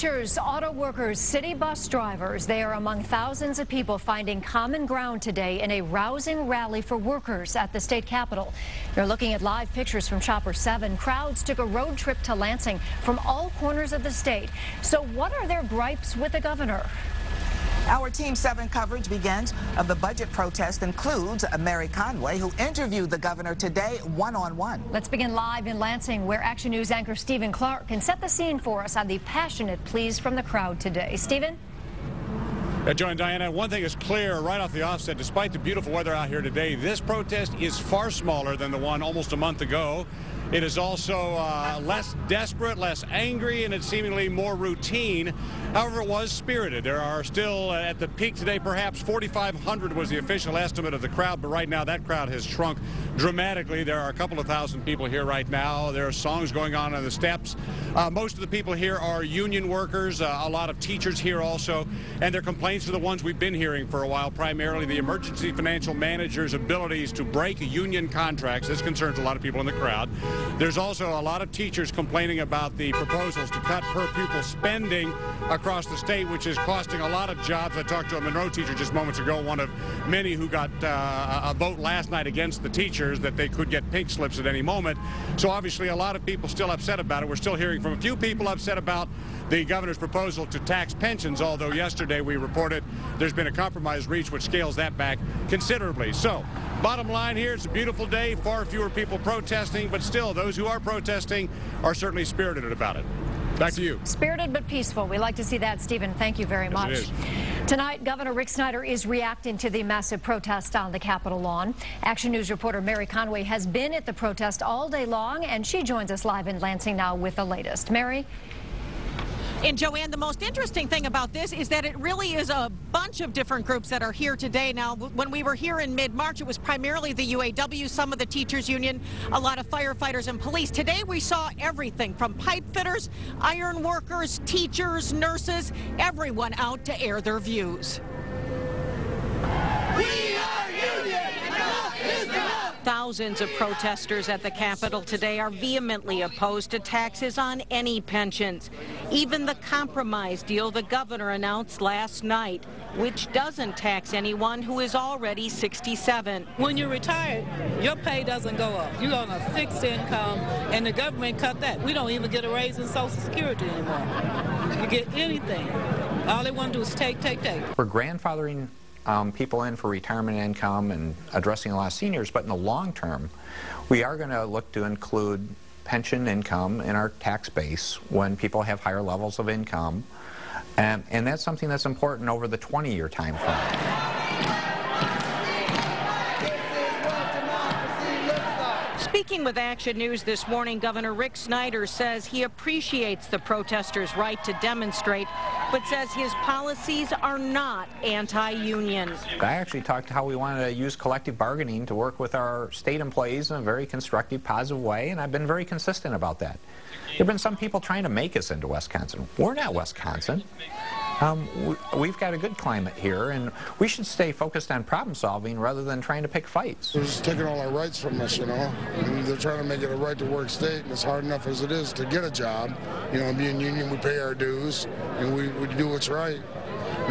Teachers, auto workers, city bus drivers, they are among thousands of people finding common ground today in a rousing rally for workers at the state capitol. You're looking at live pictures from Chopper 7. Crowds took a road trip to Lansing from all corners of the state. So what are their gripes with the governor? Our Team 7 coverage begins of the budget protest includes Mary Conway, who interviewed the governor today one-on-one. Let's begin live in Lansing, where Action News anchor Stephen Clark can set the scene for us on the passionate pleas from the crowd today. Stephen? Join Diana. One thing is clear right off the offset. Despite the beautiful weather out here today, this protest is far smaller than the one almost a month ago. It is also less desperate, less angry, and it's seemingly more routine. However, it was spirited. There are still, at the peak today, perhaps 4,500 was the official estimate of the crowd, but right now that crowd has shrunk dramatically. There are a couple of thousand people here right now. There are songs going on the steps. Most of the people here are union workers, a lot of teachers here also, and their complaints are the ones we've been hearing for a while, primarily the emergency financial manager's abilities to break union contracts. This concerns a lot of people in the crowd. There's also a lot of teachers complaining about the proposals to cut per pupil spending across the state, which is costing a lot of jobs. I talked to a Monroe teacher just moments ago, one of many who got a vote last night against the teachers that they could get pink slips at any moment. So obviously a lot of people still upset about it. We're still hearing from a few people upset about the governor's proposal to tax pensions, although yesterday we reported there's been a compromise reached which scales that back considerably. So bottom line here, it's a beautiful day, far fewer people protesting, but still those who are protesting are certainly spirited about it. Back to you. Spirited but peaceful. We like to see that, Stephen. Thank you very much. Yes, it is. Tonight, Governor Rick Snyder is reacting to the massive protest on the Capitol lawn. Action News reporter Mary Conway has been at the protest all day long, and she joins us live in Lansing now with the latest. Mary? And Joanne, the most interesting thing about this is that it really is a bunch of different groups that are here today. Now, when we were here in mid-March, it was primarily the UAW, some of the teachers union, a lot of firefighters and police. Today, we saw everything from pipe fitters, iron workers, teachers, nurses, everyone out to air their views. We are union! Enough is enough! Thousands of protesters at the Capitol today are vehemently opposed to taxes on any pensions. Even the compromise deal the governor announced last night, which doesn't tax anyone who is already 67. When you're retired, your pay doesn't go up. You're on a fixed income, and the government cut that. We don't even get a raise in Social Security anymore. You get anything. All they want to do is take. We're grandfathering people in for retirement income and addressing a lot of seniors, but in the long term, we are going to look to include pension income in our tax base when people have higher levels of income, and that's something that's important over the 20-year time frame. Speaking with Action News this morning, Governor Rick Snyder says he appreciates the protesters' right to demonstrate, but says his policies are not anti-union. I actually talked to how we wanted to use collective bargaining to work with our state employees in a very constructive, positive way, and I've been very consistent about that. There have been some people trying to make us into Wisconsin. We're not Wisconsin. We've got a good climate here, and we should stay focused on problem solving rather than trying to pick fights. They're just taking all our rights from us, you know. And they're trying to make it a right to work state, and it's hard enough as it is to get a job. You know, being union, we pay our dues, and we do what's right,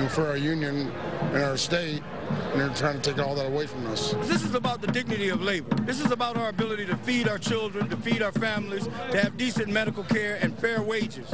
for our union and our state, and they're trying to take all that away from us. This is about the dignity of labor. This is about our ability to feed our children, to feed our families, to have decent medical care and fair wages.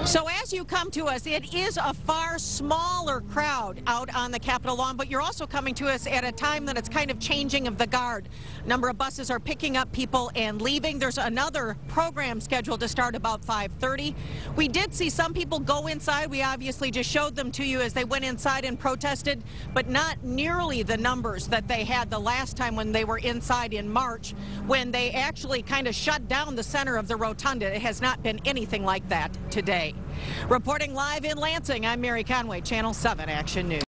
So as you come to us, it is a far smaller crowd out on the Capitol lawn, but you're also coming to us at a time that it's kind of changing of the guard. A number of buses are picking up people and leaving. There's another program scheduled to start about 5:30. We did see some people go inside. We obviously just showed them to you as they went inside and protested, but not nearly the numbers that they had the last time when they were inside in March, when they actually kind of shut down the center of the rotunda. It has not been anything like that today. Reporting live in Lansing, I'm Mary Conway, Channel 7 Action News.